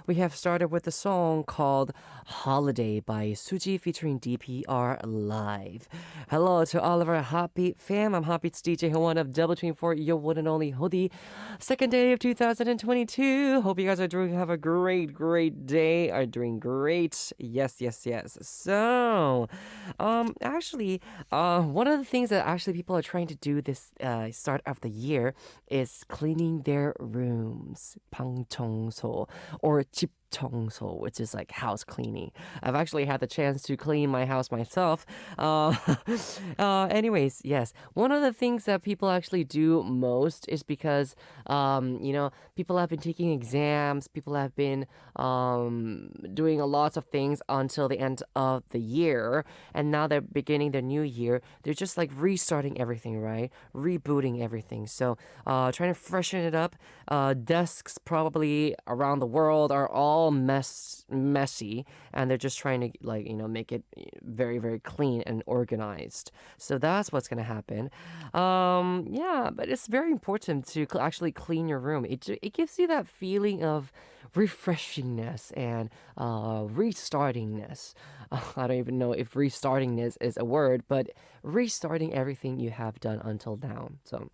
we have started with a song called Holiday by Suji featuring DPR Live. Hello to all of our HOTBEAT fam. I'm HOTBEAT's DJ Hwan of Double Twin for your one and only Hodi. Second day of 2022. Hope you guys are doing have a great day. Are doing great. Yes. So, actually, one of the things that actually people are trying to do this start of the year is cleaning their rooms. 방청소 or 집 청소, which is like house cleaning. I've actually had the chance to clean my house myself. Anyways, yes. One of the things that people actually do most is because, people have been taking exams, people have been doing a lot of things until the end of the year, and now they're beginning the new year. They're just like restarting everything, right? Rebooting everything. So, trying to freshen it up. Desks probably around the world are all messy, and they're just trying to make it very clean and organized. So that's what's gonna happen. But it's very important to actually clean your room. It gives you that feeling of refreshingness and restartingness. I don't even know if restartingness is a word, but restarting everything you have done until now. So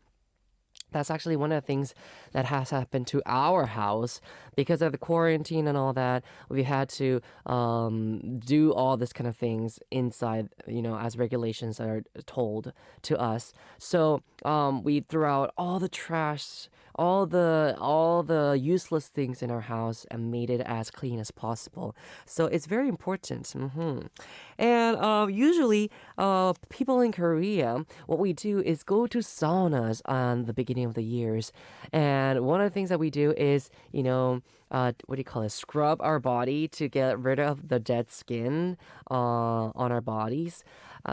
that's actually one of the things that has happened to our house because of the quarantine and all that. We've had to do all this kind of things inside, as regulations are told to us. So we threw out all the trash, all the useless things in our house and made it as clean as possible. So it's very important. And usually, people in Korea, what we do is go to saunas on the beginning of the years. And one of the things that we do is, what do you call it? Scrub our body to get rid of the dead skin on our bodies.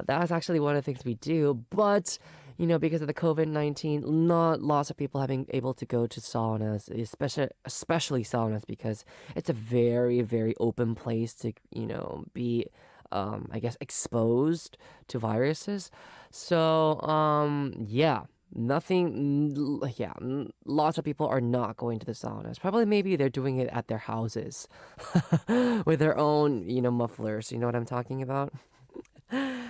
That's actually one of the things we do. But because of the COVID-19, not lots of people have been able to go to saunas, especially saunas, because it's a very open place to, be, exposed to viruses. So, lots of people are not going to the saunas. Probably maybe they're doing it at their houses with their own, mufflers. You know what I'm talking about?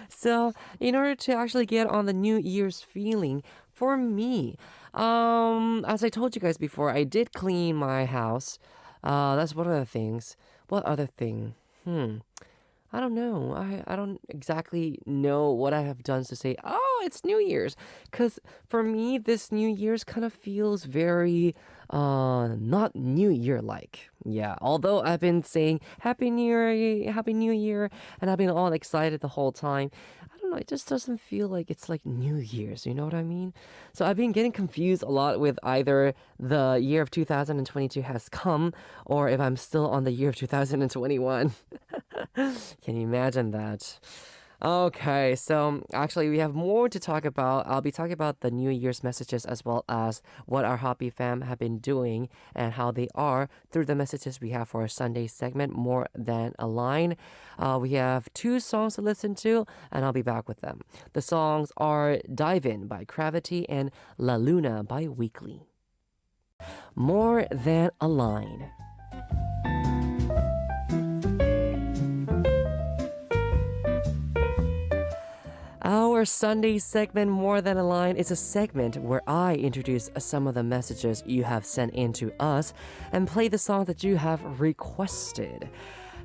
So, in order to actually get on the New Year's feeling, for me, as I told you guys before, I did clean my house. That's one of the things. What other thing? I don't know. I don't exactly know what I have done to say, oh, it's New Year's. Because for me, this New Year's kind of feels very not New Year-like. Yeah, although I've been saying Happy New Year, and I've been all excited the whole time. I don't know, it just doesn't feel like it's like New Year's, you know what I mean? So I've been getting confused a lot with either the year of 2022 has come or if I'm still on the year of 2021. Can you imagine that? Okay, so actually we have more to talk about. I'll be talking about the New Year's messages as well as what our HOTBEAT fam have been doing and how they are through the messages we have for our Sunday segment, More Than a Line. We have 2 songs to listen to, and I'll be back with them. The songs are Dive In by Gravity and La Luna by Weekly. More Than a Line. Our Sunday segment, More Than a Line, is a segment where I introduce some of the messages you have sent in to us and play the song that you have requested.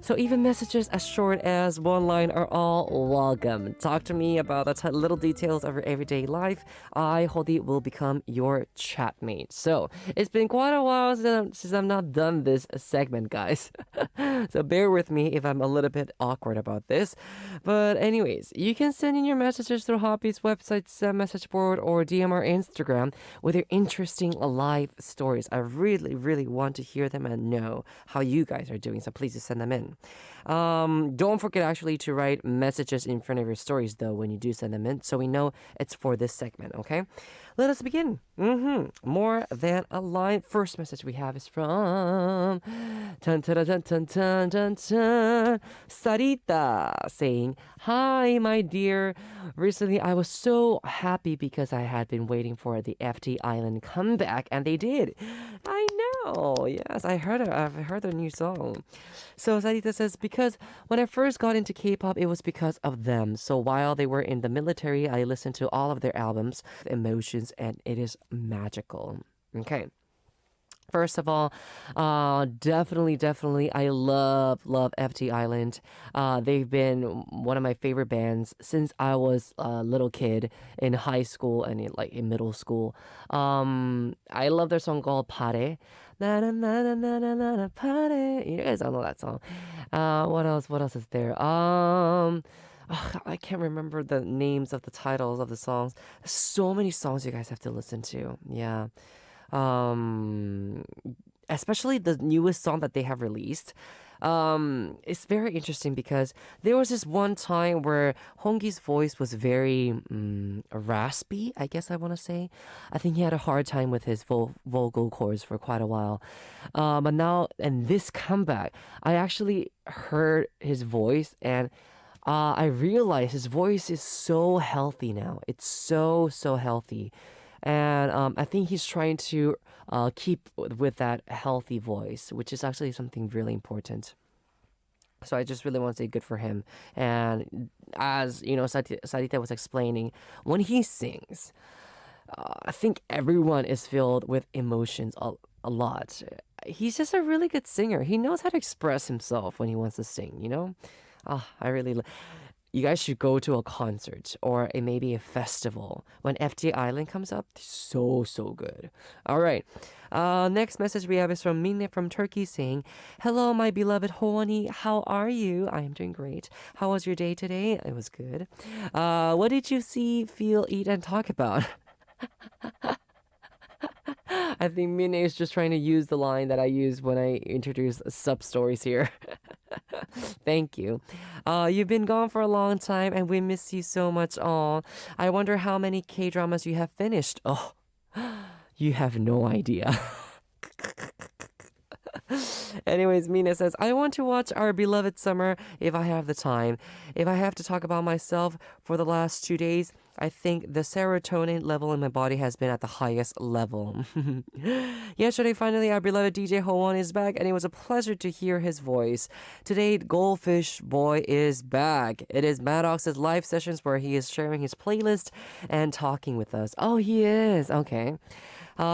So even messages as short as one line are all welcome. Talk to me about the little details of your everyday life. I, Hodi, will become your chatmate. So it's been quite a while since I've not done this segment, guys. So bear with me if I'm a little bit awkward about this. But anyways, you can send in your messages through HOTBEAT's website's message board or DM our Instagram with your interesting life stories. I really want to hear them and know how you guys are doing. So please just send them in. Don't forget actually to write messages in front of your stories though when you do send them in, so we know it's for this segment. Okay, let us begin. More Than a Line. First message we have is from Saritta saying, "Hi, my dear. Recently, I was so happy because I had been waiting for the FT Island comeback, and they did. I Wow, yes, I heard it. I've heard their new song. So Sarita says, because when I first got into K-pop, it was because of them. So while they were in the military, I listened to all of their albums, emotions, and it is magical. Okay. First of all, definitely, I love FT Island. They've been one of my favorite bands since I was a little kid in high school and in middle school. I love their song called Pare. Na na na na na na na na pare. You guys all know that song. What else? What else is there? Ugh, I can't remember the names of the titles of the songs. So many songs you guys have to listen to. Yeah. um Especially the newest song that they have released. It's very interesting because there was this one time where Hongi's voice was very raspy, I guess I want to say. I think he had a hard time with his vocal cords for quite a while. But now, and this comeback, I actually heard his voice, and I realized his voice is so healthy now. It's so healthy. And I think he's trying to keep with that healthy voice, which is actually something really important. So I just really want to say good for him. And as you know, Sarita was explaining, when he sings, I think everyone is filled with emotions a lot. He's just a really good singer. He knows how to express himself when he wants to sing, you know? I really you guys should go to a concert or maybe a festival when FT Island comes up. So good. All right. Next message we have is from Mine from Turkey saying, "Hello, my beloved Hoani. How are you? I am doing great. How was your day today? It was good. What did you see, feel, eat, and talk about?" I think Mine is just trying to use the line that I use when I introduce sub stories here. Thank you. You've been gone for a long time and we miss you so much. Oh, I wonder how many K dramas you have finished. Oh, you have no idea. Anyways, Mina says, I want to watch Our Beloved Summer if I have the time. If I have to talk about myself for the last 2 days, I think the serotonin level in my body has been at the highest level. Yesterday, finally, our beloved DJ Howon is back, and it was a pleasure to hear his voice. Today, Goldfish Boy is back. It is Maddox's live sessions where he is sharing his playlist and talking with us. Oh, he is. Okay.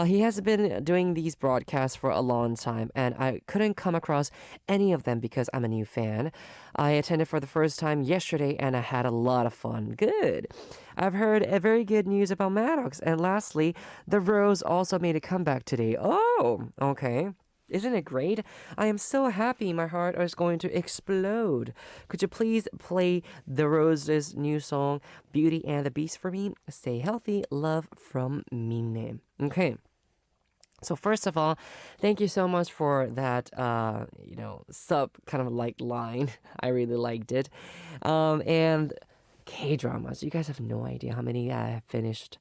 He has been doing these broadcasts for a long time, and I couldn't come across any of them because I'm a new fan. I attended for the first time yesterday, and I had a lot of fun. Good. I've heard a very good news about Maddox, and lastly, the Rose also made a comeback today. Oh, okay. Isn't it great? I am so happy. My heart is going to explode. Could you please play The Rose's new song, Beauty and the Beast, for me? Stay healthy. Love from Mine. Okay. So first of all, thank you so much for that, sub kind of like line. I really liked it. And K-dramas. You guys have no idea how many I have finished.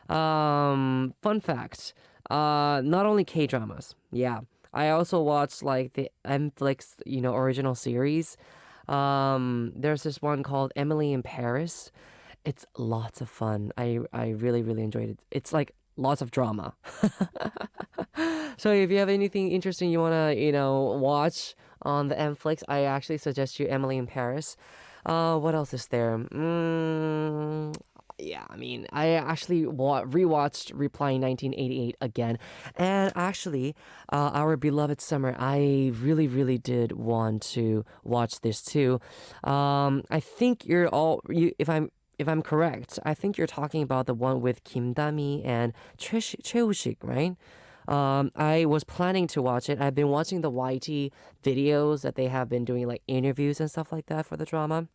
Fun fact. Not only K-dramas. Yeah. I also watched like the Netflix, original series. There's this one called Emily in Paris. It's lots of fun. I really enjoyed it. It's like lots of drama. So if you have anything interesting you wanna, watch on the Netflix, I actually suggest you Emily in Paris. What else is there? Yeah, I mean, I actually rewatched Reply 1988 again, and actually, Our Beloved Summer, I really did want to watch this too. I think if I'm correct, I think you're talking about the one with Kim Dami and Choi-Sik, right? I was planning to watch it. I've been watching the YT videos that they have been doing, like interviews and stuff like that for the drama.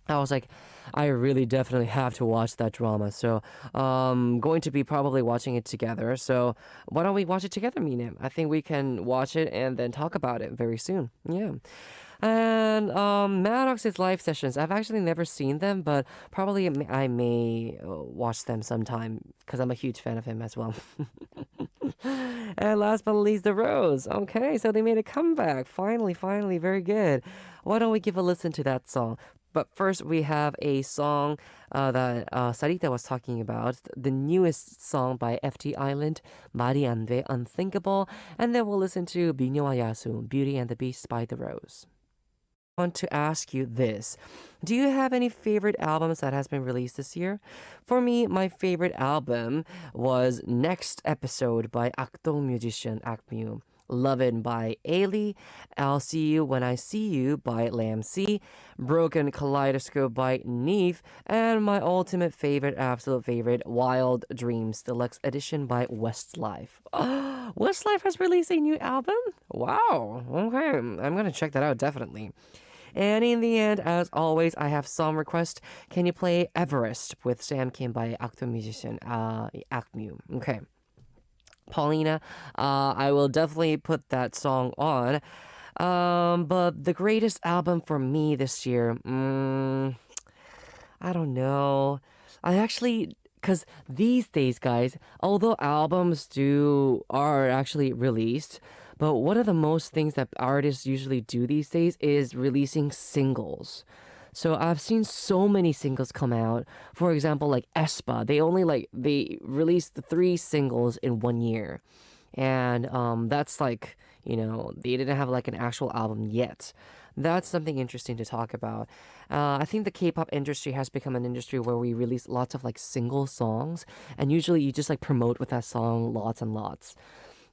I was like, I really definitely have to watch that drama. So, going to be probably watching it together. So, why don't we watch it together, Mina? I think we can watch it and then talk about it very soon. Yeah. And Maddox's live sessions, I've actually never seen them, but probably I may watch them sometime because I'm a huge fan of him as well. And last but not least, The Rose. Okay, so they made a comeback. Finally, very good. Why don't we give a listen to that song? But first, we have a song that Sarita was talking about, the newest song by FT Island, 말이 안 돼, Unthinkable. And then we'll listen to 미녀와 야수, Beauty and the Beast by The Rose. I want to ask you this. Do you have any favorite albums that has been released this year? For me, my favorite album was Next Episode by Akdong musician Akmu. Love It by Ailey, I'll See You When I See You by Lam C, Broken Kaleidoscope by Neve, and my ultimate favorite, absolute favorite, Wild Dreams Deluxe Edition by Westlife. Westlife has released a new album? Wow, okay, I'm gonna check that out definitely. And in the end, as always, I have song request. Can you play Everest with Sam Kim by actor musician Akmu? Okay. Paulina, I will definitely put that song on. But the greatest album for me this year, I don't know. I actually, because these days, guys, although albums are actually released, but one of the most things that artists usually do these days is releasing singles. So I've seen so many singles come out. For example, like aespa, they released 3 singles in 1 year, and that's like they didn't have like an actual album yet. That's something interesting to talk about. I think the K-pop industry has become an industry where we release lots of like single songs, and usually you just like promote with that song lots and lots.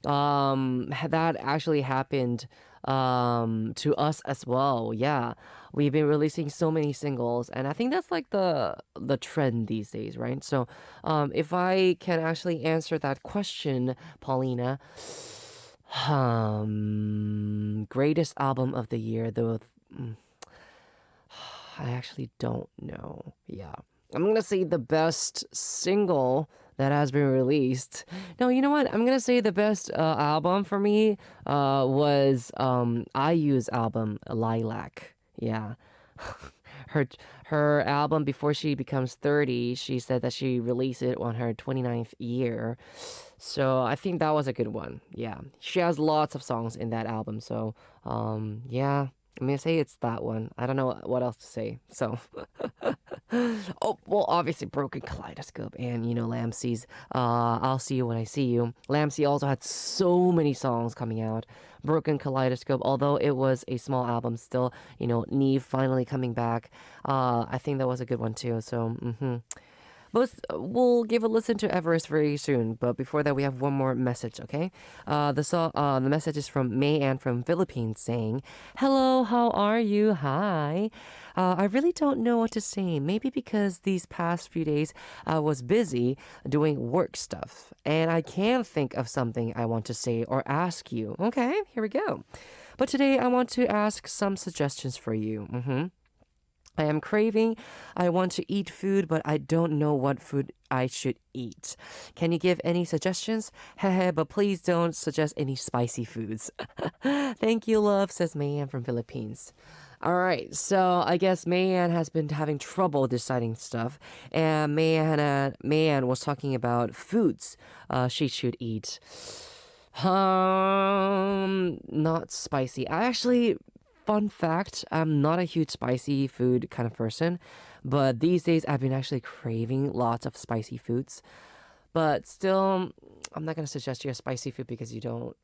That actually happened to us as well. Yeah, we've been releasing so many singles, and I think that's like the trend these days, right? So if I can actually answer that question, Paulina, greatest album of the year, though, I actually don't know. Yeah, I'm gonna say the best single that has been released. No, you know what? I'm gonna say the best album for me was IU's album Lilac. Yeah, her her album before she becomes 30. She said that she released it on her 29th year. So I think that was a good one. Yeah, she has lots of songs in that album. So yeah. I'm gonna say it's that one. I don't know what else to say. So, oh well, obviously Broken Kaleidoscope and Lamsey's "I'll See You When I See You." Lamsey also had so many songs coming out. Broken Kaleidoscope, although it was a small album, still Neve finally coming back. I think that was a good one too. So, but we'll give a listen to Everest very soon. But before that, we have one more message, okay? The message is from May Ann from Philippines saying, "Hello, how are you? Hi. I really don't know what to say. Maybe because these past few days I was busy doing work stuff. And I can't think of something I want to say or ask you. Okay, here we go. But today I want to ask some suggestions for you. I am craving. I want to eat food, but I don't know what food I should eat. Can you give any suggestions? Hehe, but please don't suggest any spicy foods. Thank you, love, says Mayan from Philippines. All right, so I guess Mayan has been having trouble deciding stuff, and Mayan was talking about foods she should eat. Not spicy. Fun fact, I'm not a huge spicy food kind of person, but these days I've been actually craving lots of spicy foods. But still, I'm not gonna suggest you a spicy food because you don't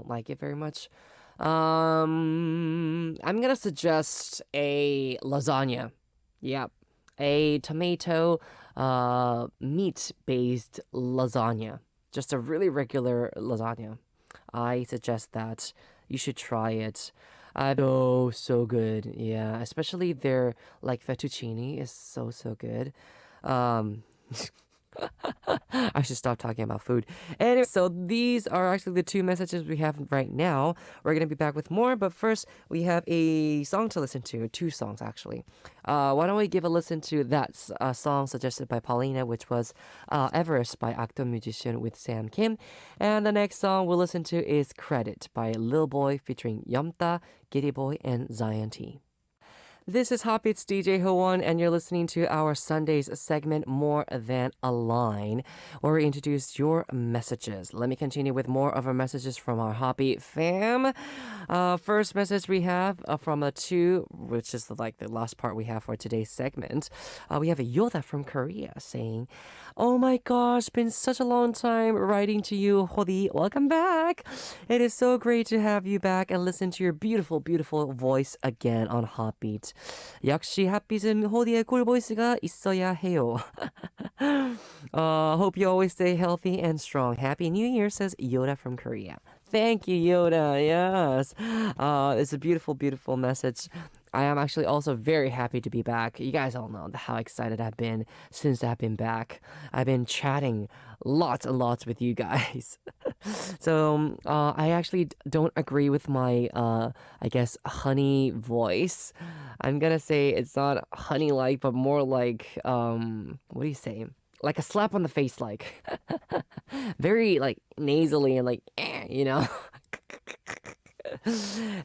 like it very much. I'm gonna suggest a lasagna. Yep, a tomato meat-based lasagna. Just a really regular lasagna. I suggest that you should try it. So good. Yeah, especially their like fettuccine is so good. Um I should stop talking about food. Anyway, so these are actually the 2 messages we have right now. We're gonna be back with more, but first we have a song to listen to. 2 songs actually. Why don't we give a listen to that song suggested by Paulina, which was Everest by actor musician with Sam Kim, and the next song we'll listen to is Credit by Lil Boy featuring Yumta, Giddy Boy, and Zion T. This is HOTBEAT's DJ Howon, and you're listening to our Sundays segment, More Than a Line, where we introduce your messages. Let me continue with more of our messages from our HOTBEAT fam. First message we have from a two, which is like the last part we have for today's segment. We have a Yoda from Korea saying, "Oh my gosh, been such a long time writing to you, Hodi. Welcome back. It is so great to have you back and listen to your beautiful, beautiful voice again on HOTBEAT. 역시 핫빛은 호디의 꿀 보이스가 있어야 해요. Hope you always stay healthy and strong. Happy New Year," says Yoda from Korea. Thank you, Yoda. Yes. It's a beautiful, beautiful message. I am actually also very happy to be back. You guys all know how excited I've been since I've been back. I've been chatting lots and lots with you guys. So I actually don't agree with my, I guess, honey voice. I'm gonna say it's not honey-like, but more like, what do you say? Like a slap on the face, like. Very, like, nasally and like, you know?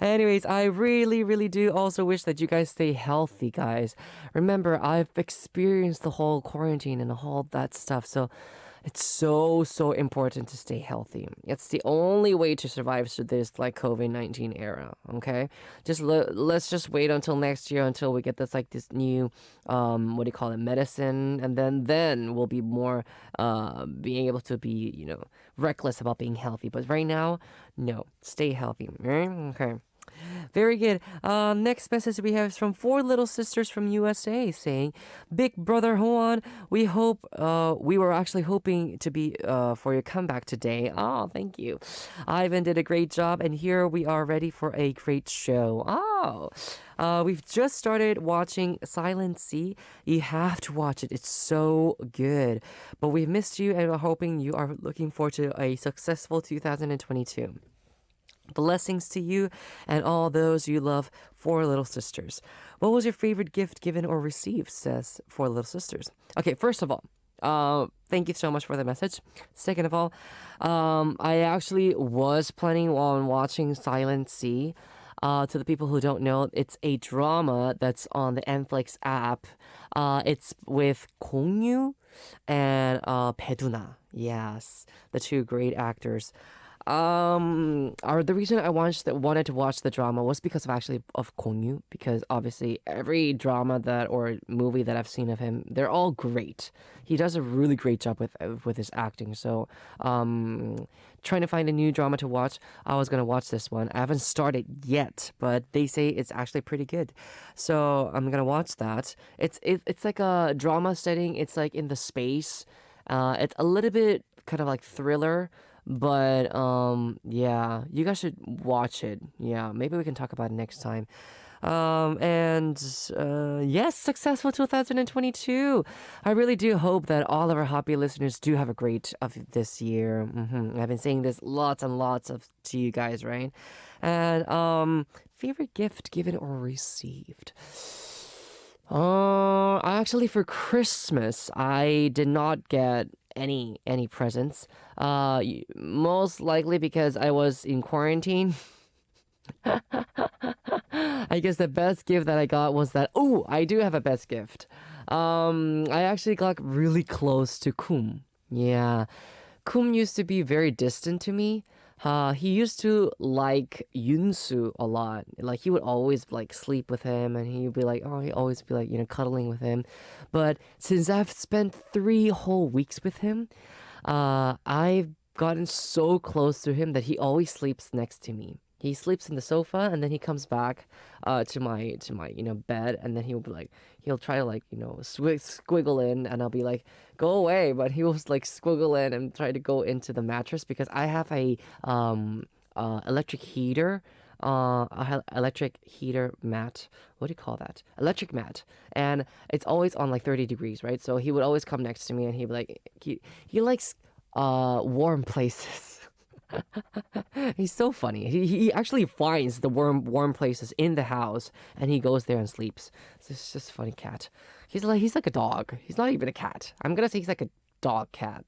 Anyways, I really, really do also wish that you guys stay healthy, guys. Remember, I've experienced the whole quarantine and all that stuff, so it's so, so important to stay healthy. It's the only way to survive through this like COVID-19 era, okay? Just let's just wait until next year until we get this new what do you call it, medicine, and then we'll be more being able to be, reckless about being healthy. But right now, no, stay healthy. Right? Okay. Very good. Next message we have is from four little sisters from USA saying, "Big brother Hoan, we were actually hoping to be for your comeback today. Oh, thank you. Ivan did a great job, and here we are ready for a great show. Oh, we've just started watching Silent Sea. You have to watch it. It's so good. But we missed you, and we're hoping you are looking forward to a successful 2022. Blessings to you and all those you love, Four Little Sisters. What was your favorite gift given or received?" says Four Little Sisters. Okay, first of all, thank you so much for the message. Second of all, I actually was planning on watching Silent Sea. To the people who don't know, it's a drama that's on the Netflix app. It's with Gongyu and Bae Doo-Na. Yes, the two great actors. The reason I wanted to watch the drama was because of Gongyu, because obviously every drama or movie that I've seen of him, they're all great. He does a really great job with his acting. So, trying to find a new drama to watch, I was gonna watch this one. I haven't started yet, but they say it's actually pretty good, so I'm gonna watch that. It's like a drama setting. It's like in the space. It's a little bit kind of like thriller. But yeah, you guys should watch it. Yeah, maybe we can talk about it next time. Yes, successful 2022. I really do hope that all of our happy listeners do have a great of this year. I've been saying this lots and lots to you guys, right? And favorite gift given or received. Actually, for Christmas, I did not get any presents. Most likely because I was in quarantine. I guess the best gift that I got was that. Oh, I do have a best gift. I actually got really close to Kum. Yeah, Kum used to be very distant to me. He used to like Yunsu a lot. Like he would always like sleep with him, and he'd be like, oh, he'd always be like, cuddling with him. But since I've spent 3 whole weeks with him, I've gotten so close to him that he always sleeps next to me. He sleeps in the sofa, and then he comes back to my bed, and then he'll try to squiggle in, and I'll be like, go away, but he will like squiggle in and try to go into the mattress because I have a electric heater. Electric heater mat. What do you call that? Electric mat, and it's always on like 30 degrees, right? So he would always come next to me, and he'd be like, he likes warm places. He's so funny. He actually finds the warm places in the house, and he goes there and sleeps. It's just a funny cat. He's like a dog. He's not even a cat. I'm gonna say he's like a dog cat.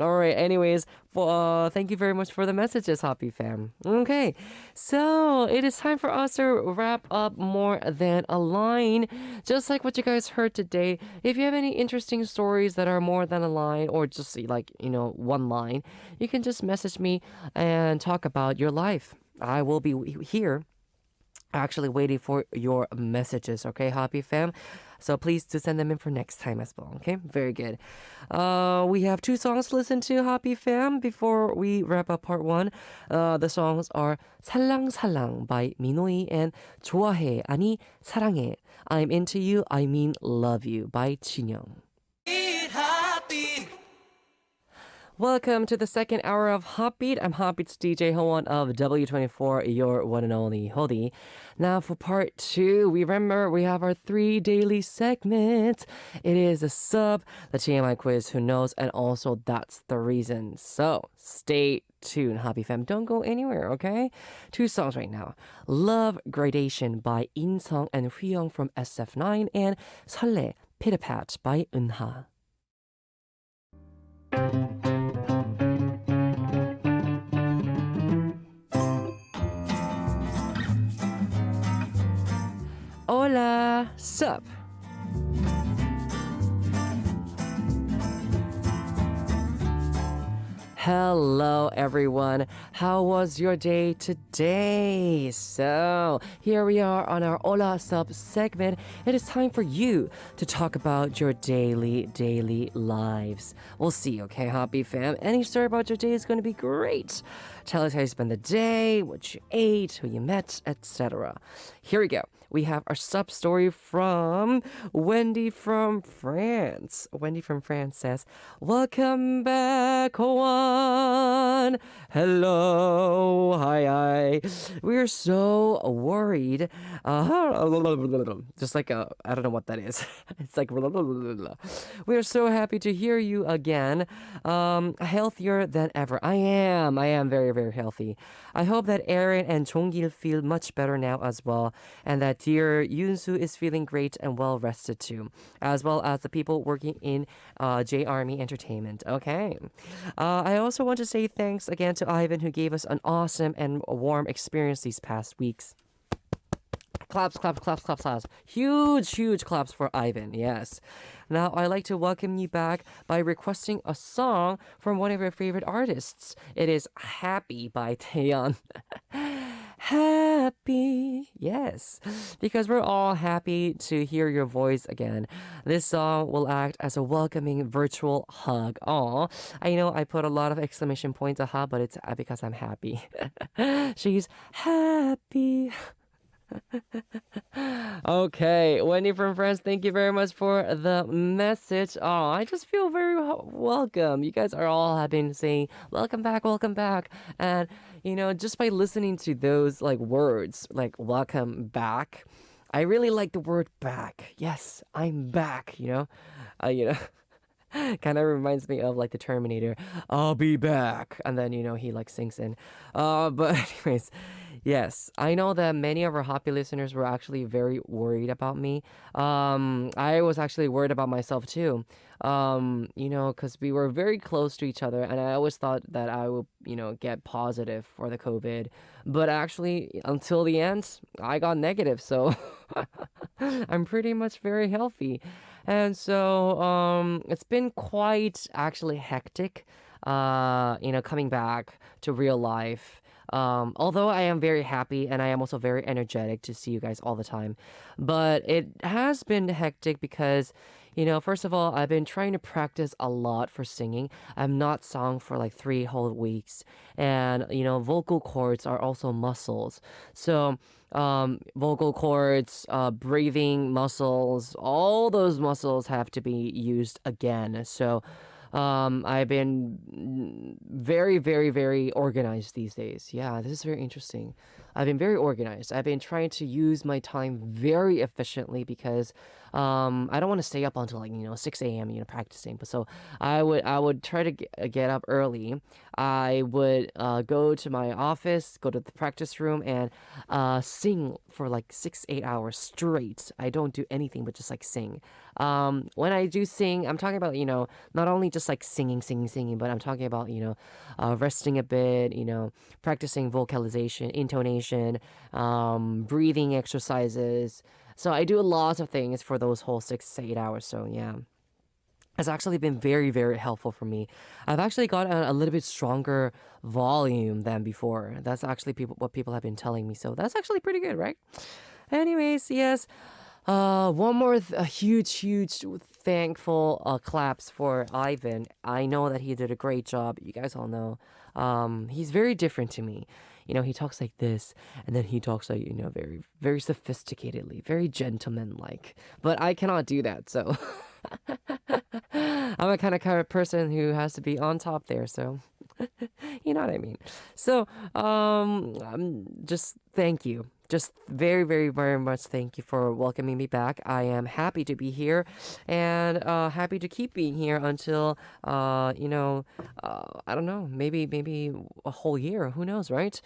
All right. Anyways, thank you very much for the messages, Hoppy fam. Okay, so it is time for us to wrap up more than a line. Just like what you guys heard today. If you have any interesting stories that are more than a line, or just like one line, you can just message me and talk about your life. I will be here actually waiting for your messages, okay, Happy fam? So please do send them in for next time as well, okay? Very good. We have two songs to listen to, Happy fam, before we wrap up part one. The songs are 살랑살랑 by 민호이 and 좋아해, 아니 사랑해, I'm into you, I mean love you by 진영. Welcome to the second hour of Hotbeat. I'm Hotbeat's DJ Hoon of W24, your one and only Hodi. Now for part two, we have our 3 daily segments. It is a Ssup, the TMI Quiz, Who Knows, and also That's the Reason. So stay tuned, Hobby Fam. Don't go anywhere, okay? 2 songs right now. Love Gradation by In-sung and Hwi-young from SF9 and 설레, Pit-a-Pat by Eunha. Hola, Ssup. Hello, everyone. How was your day today? So, here we are on our Hola Ssup segment. It is time for you to talk about your daily lives. We'll see, okay, Happy fam? Any story about your day is going to be great. Tell us how you spent the day, what you ate, who you met, etc. Here we go. We have our Ssup story from Wendy from France. Wendy from France says, "Welcome back, Juan. Hello, hi. We are so worried. Just like I don't know what that is. It's like we are so happy to hear you again. Healthier than ever. I am very, very healthy. I hope that Aaron and Jonggil feel much better now as well, and that dear Yoonsu is feeling great and well rested too, as well as the people working in J Army Entertainment." Okay. I also want to say thanks again to Ivan, who gave us an awesome and warm experience these past weeks. Claps. Huge claps for Ivan, yes. Now, I'd like to welcome you back by requesting a song from one of your favorite artists. It is Happy by Taeyeon. Happy, yes, because we're all happy to hear your voice again. This song will act as a welcoming virtual hug. Aw, I know I put a lot of exclamation points, but it's because I'm happy. She's happy. Okay, Wendy from France, thank you very much for the message. Oh, I just feel very welcome. You guys are all have been saying welcome back, and just by listening to those like words like welcome back, I really like the word back. Yes, I'm back. Kind of reminds me of like the Terminator. I'll be back, and then he like sinks in. But anyways. Yes, I know that many of our happy listeners were actually very worried about me. I was actually worried about myself too. Because we were very close to each other, and I always thought that I would, get positive for the COVID. But actually, until the end, I got negative. So I'm pretty much very healthy. And so it's been quite actually hectic, coming back to real life. Although I am very happy and I am also very energetic to see you guys all the time. But it has been hectic because, first of all, I've been trying to practice a lot for singing. I've not sung for like 3 whole weeks. And, vocal cords are also muscles. So, vocal cords, breathing muscles, all those muscles have to be used again. So, I've been very, very, very organized these days. Yeah, this is very interesting. I've been very organized. I've been trying to use my time very efficiently because I don't want to stay up until like 6 a.m. Practicing. But so I would try to get up early. I would go to my office, go to the practice room, and sing for like 6 8 hours straight. I don't do anything but just like sing. When I do sing, I'm talking about not only just like singing, but I'm talking about resting a bit, practicing vocalization, intonation, breathing exercises. So I do lots of things for those whole 6 to 8 hours. So yeah. It's actually been very, very helpful for me. I've actually got a little bit stronger volume than before. That's actually what people have been telling me. So that's actually pretty good, right? Anyways, yes. One more a huge thankful claps for Ivan. I know that he did a great job. You guys all know. He's very different to me. He talks like this, and then he talks like very very sophisticatedly, very gentleman-like. But I cannot do that, so I'm a kind of person who has to be on top there. So you know what I mean. So, just thank you. Just very, very, very much thank you for welcoming me back. I am happy to be here and happy to keep being here until, I don't know, maybe a whole year. Who knows, right?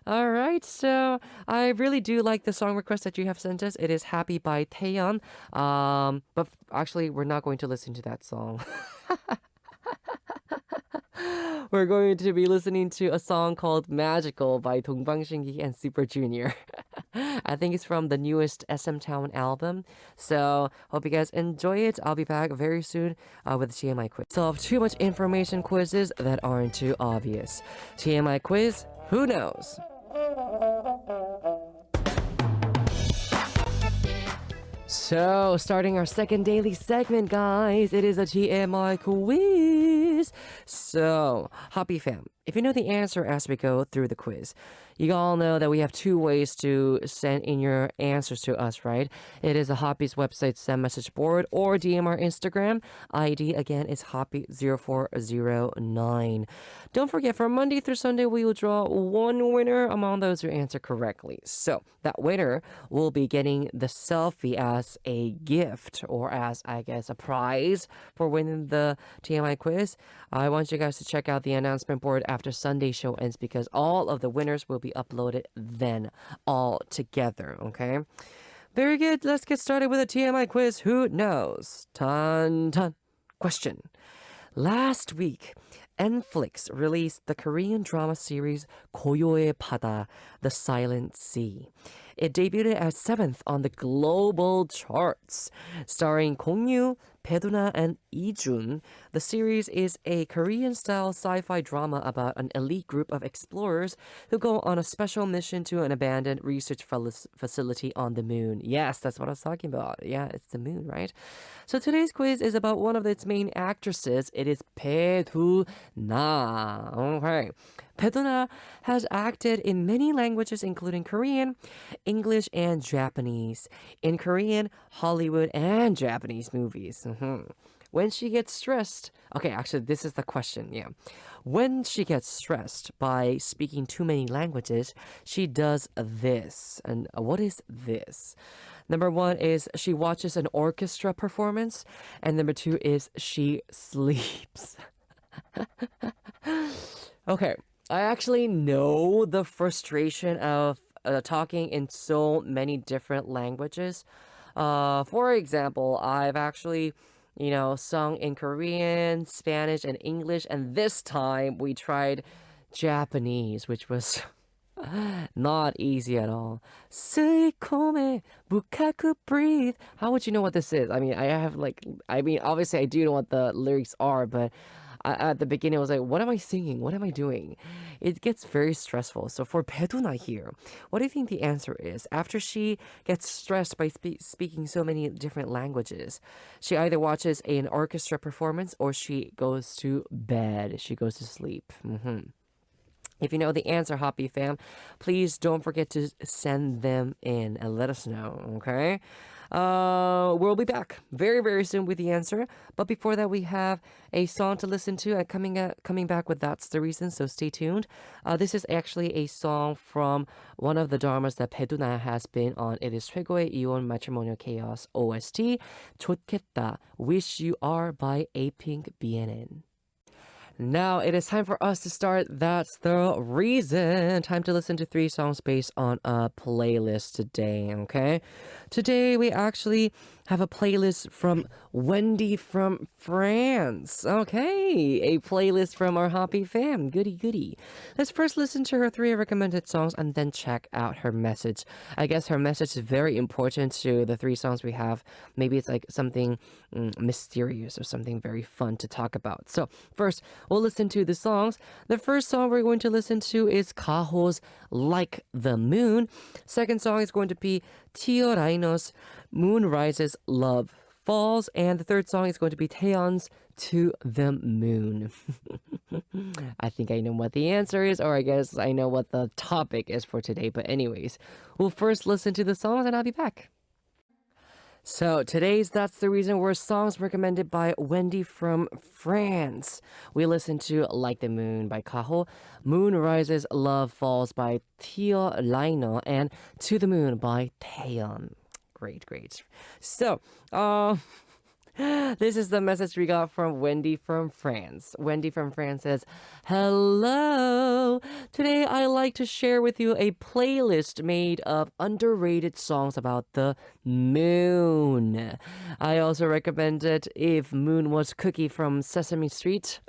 All right, so I really do like the song request that you have sent us. It is Happy by Taeyeon. But actually, we're not going to listen to that song. We're going to be listening to a song called Magical by Dongbang and Super Junior. I think it's from the newest SM Town album. So, hope you guys enjoy it. I'll be back very soon with the TMI quiz. Solve too much information quizzes that aren't too obvious. TMI quiz, who knows? So, starting our second daily segment, guys, it is a TMI quiz. So, Hoppy fam, if you know the answer as we go through the quiz, you all know that we have two ways to send in your answers to us, right? It is a Hoppy's website send message board or DM our Instagram. ID again is Hoppy0409. Don't forget, from Monday through Sunday, we will draw one winner among those who answer correctly. So that winner will be getting the selfie as a gift or as, I guess, a prize for winning the TMI quiz. I want you guys to check out the announcement board after Sunday show ends because all of the winners will be uploaded then all together, okay? Very good. Let's get started with a TMI quiz. Who knows? Ton. Question. Last week, Netflix released the Korean drama series 고요의 바다, The Silent Sea. It debuted at 7th on the global charts. Starring Gong-yoo, Bae Doo-Na, and Lee-jun, the series is a Korean-style sci-fi drama about an elite group of explorers who go on a special mission to an abandoned research facility on the moon. Yes, that's what I was talking about. Yeah, it's the moon, right? So today's quiz is about one of its main actresses. It is Bae Doo-na. Okay. Bae Doo-na has acted in many languages including Korean, English, and Japanese. In Korean, Hollywood, and Japanese movies. When she gets stressed, okay, actually, this is the question, yeah. When she gets stressed by speaking too many languages, she does this. And what is this? Number one is she watches an orchestra performance, and number two is she sleeps. Okay, I actually know the frustration of talking in so many different languages. For example, I've actually, sung in Korean, Spanish, and English, and this time we tried Japanese, which was not easy at all. Suikome, bukaku breathe. How would you know what this is? Obviously I do know what the lyrics are, but at the beginning I was like, what am I singing? What am I doing? It gets very stressful. So for Bae Doo-na here, what do you think the answer is? After she gets stressed by speaking so many different languages, she either watches an orchestra performance or she goes to bed. She goes to sleep. If you know the answer, Hoppy fam, please don't forget to send them in and let us know, okay? We'll be back very, very soon with the answer. But before that, we have a song to listen to and coming back with That's the Reason, so stay tuned. This is actually a song from one of the dramas that Bae Doo-Na has been on. It is 최고의 이혼 Matrimonial Chaos OST, 좋겠다, Wish You Are by A-Pink BNN. Now it is time for us to start That's the Reason. Time to listen to 3 songs based on a playlist today, okay? Today we actually have a playlist from Wendy from France. Okay, a playlist from our HOTBEAT fam. Goody, goody. Let's first listen to her 3 recommended songs and then check out her message. I guess her message is very important to the 3 songs we have. Maybe it's like something mysterious or something very fun to talk about. So first, we'll listen to the songs. The first song we're going to listen to is Kaho's Like the Moon. Second song is going to be Tioraino's Moon Rises, Love Falls. And the third song is going to be Taeyeon's To the Moon. I think I know what the answer is, or I guess I know what the topic is for today. But anyways, we'll first listen to the songs and I'll be back. So today's That's the Reason were songs recommended by Wendy from France. We listened to Like the Moon by Kaho, Moon Rises, Love Falls by Tio Laino, and To the Moon by Taeyeon. Great, great. So, this is the message we got from Wendy from France. Wendy from France says, "Hello! Today I like to share with you a playlist made of underrated songs about the moon. I also recommended If Moon Was Cookie from Sesame Street."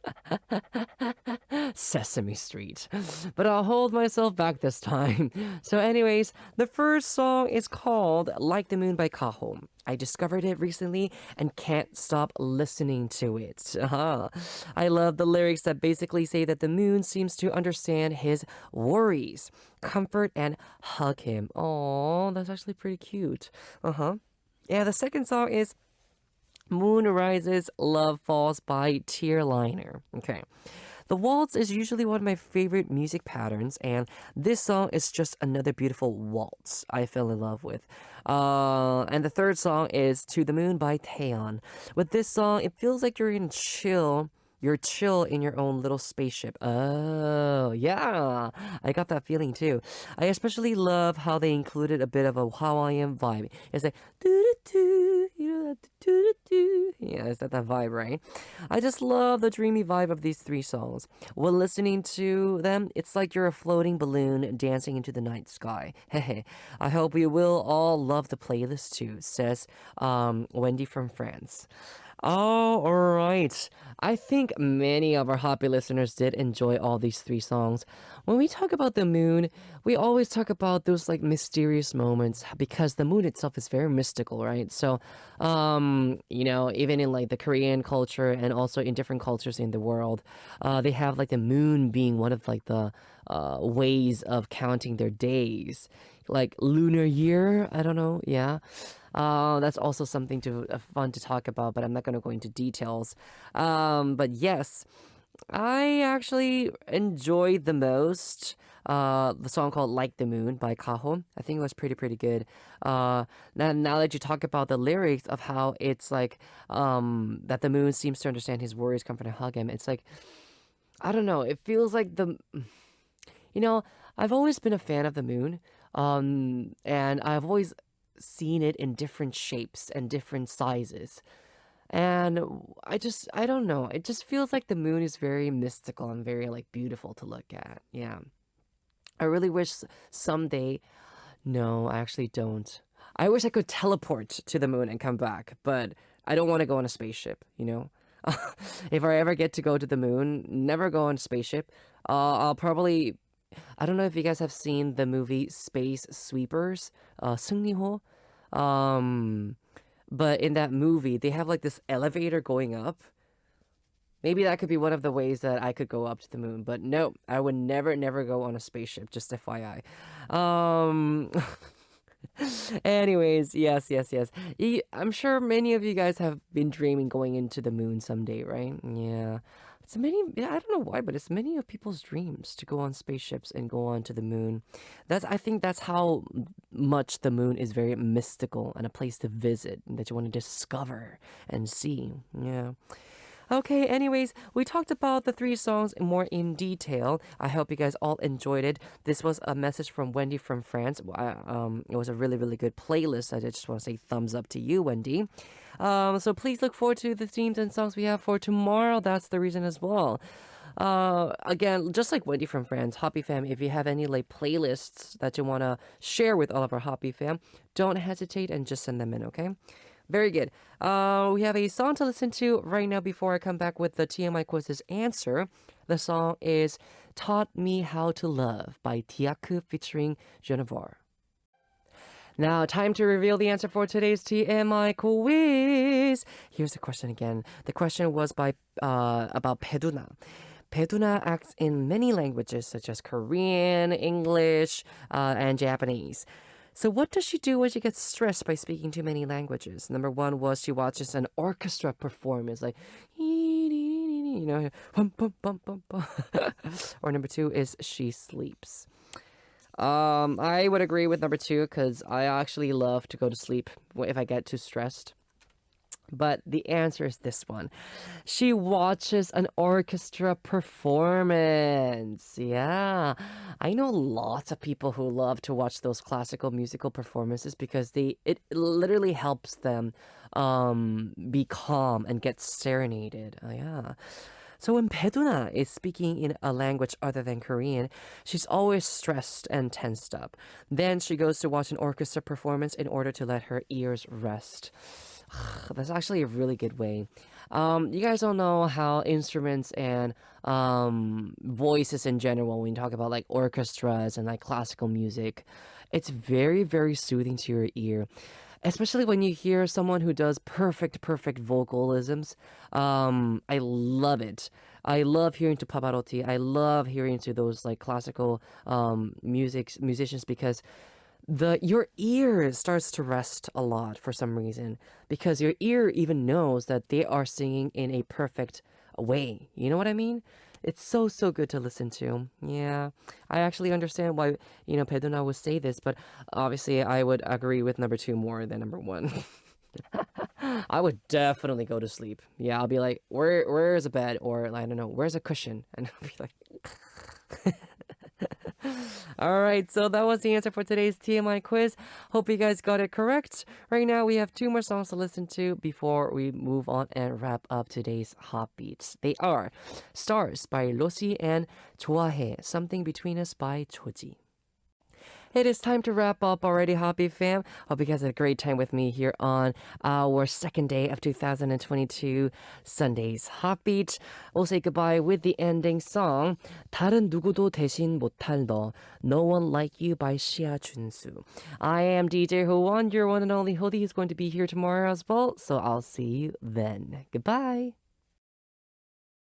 Sesame Street. But I'll hold myself back this time. So anyways, the first song is called Like the Moon by Kaho. I discovered it recently and can't stop listening to it. I love the lyrics that basically say that the moon seems to understand his worries, comfort, and hug him. Oh, that's actually pretty cute. Yeah, the second song is Moon Rises, Love Falls by Tearliner. Okay. The waltz is usually one of my favorite music patterns, and this song is just another beautiful waltz I fell in love with. And the third song is To the Moon by Taeyeon. With this song, it feels like you're chill in your own little spaceship. Oh, yeah. I got that feeling too. I especially love how they included a bit of a Hawaiian vibe. It's like, doo-doo-doo, you know, that doo-doo-doo. Yeah, is that vibe, right? I just love the dreamy vibe of these 3 songs. When listening to them, it's like you're a floating balloon dancing into the night sky. Hehe. I hope you will all love the playlist too, says Wendy from France. Oh, all right. I think many of our HOTBEAT listeners did enjoy all these 3 songs. When we talk about the moon, we always talk about those like mysterious moments because the moon itself is very mystical, right? So, even in like the Korean culture and also in different cultures in the world, they have like the moon being one of like the ways of counting their days, like lunar year. I don't know. Yeah. That's also something fun to talk about, but I'm not going to go into details. But yes, I actually enjoyed the most the song called Like the Moon by Kaho. I think it was pretty good. Now that you talk about the lyrics of how it's like that the moon seems to understand his worries, comfort, and hug him, it's like, I don't know, it feels like I've always been a fan of the moon, and I've always seen it in different shapes and different sizes. And I don't know. It just feels like the moon is very mystical and very like beautiful to look at. Yeah. I really wish someday, no, I actually don't. I wish I could teleport to the moon and come back, but I don't want to go on a spaceship, you know? If I ever get to go to the moon, never go on a spaceship. I'll probably, I don't know if you guys have seen the movie Space Sweepers, 승리호. But in that movie, they have like this elevator going up. Maybe that could be one of the ways that I could go up to the moon. But no, I would never go on a spaceship, just FYI. Anyways, yes. I'm sure many of you guys have been dreaming going into the moon someday, right? Yeah. I don't know why, but it's many of people's dreams to go on spaceships and go on to the moon. I think that's how much the moon is very mystical and a place to visit that you want to discover and see. Yeah. Okay, anyways, we talked about the three songs more in detail. I hope you guys all enjoyed it. This was a message from Wendy from France. It was a really, really good playlist. I just want to say thumbs up to you, Wendy. So please look forward to the themes and songs we have for tomorrow. That's the reason as well. Again, just like Wendy from France, Hoppy fam, if you have any like playlists that you want to share with all of our Hoppy fam, don't hesitate and just send them in, okay? Very good. We have a song to listen to right now before I come back with the TMI quiz's answer. The song is Taught Me How to Love by Tiaku featuring Genevieve. Now, time to reveal the answer for today's TMI quiz. Here's the question again. The question was about Bae Doo-Na. Bae Doo-Na acts in many languages such as Korean, English, and Japanese. So what does she do when she gets stressed by speaking too many languages? Number one was she watches an orchestra performance, like, you know, bum, bum, bum, bum, bum. Or number two is she sleeps. I would agree with number two because I actually love to go to sleep if I get too stressed. But the answer is this one. She watches an orchestra performance. Yeah. I know lots of people who love to watch those classical musical performances because it literally helps them be calm and get serenaded. Yeah. So when Bae Doo-Na is speaking in a language other than Korean, she's always stressed and tensed up. Then she goes to watch an orchestra performance in order to let her ears rest. That's actually a really good way. You guys don't know how instruments and voices in general, when you talk about like orchestras and like classical music, it's very, very soothing to your ear. Especially when you hear someone who does perfect vocalisms. I love it. I love hearing to Pavarotti. I love hearing to those like classical musicians because your ear starts to rest a lot for some reason because your ear even knows that they are singing in a perfect way. You know what I mean? It's so good to listen to. Yeah, I actually understand why Bae Doo-Na would say this, but obviously I would agree with number two more than number one. I would definitely go to sleep. Yeah, I'll be like, where is a bed? Or I don't know, where's a cushion? And I'll be like. All right, so that was the answer for today's TMI quiz. Hope you guys got it correct. Right now, we have two more songs to listen to before we move on and wrap up today's Hot Beats. They are Stars by Losi and 좋아해, Something Between Us by Choji. It is time to wrap up already, Hoppy fam. Hope you guys had a great time with me here on our second day of 2022 Sunday's Hotbeat. We'll say goodbye with the ending song, 다른 누구도 대신 못할 너, No One Like You by Shia Junsu. I am DJ Howon, your one and only hoodie, who's going to be here tomorrow as well, so I'll see you then. Goodbye.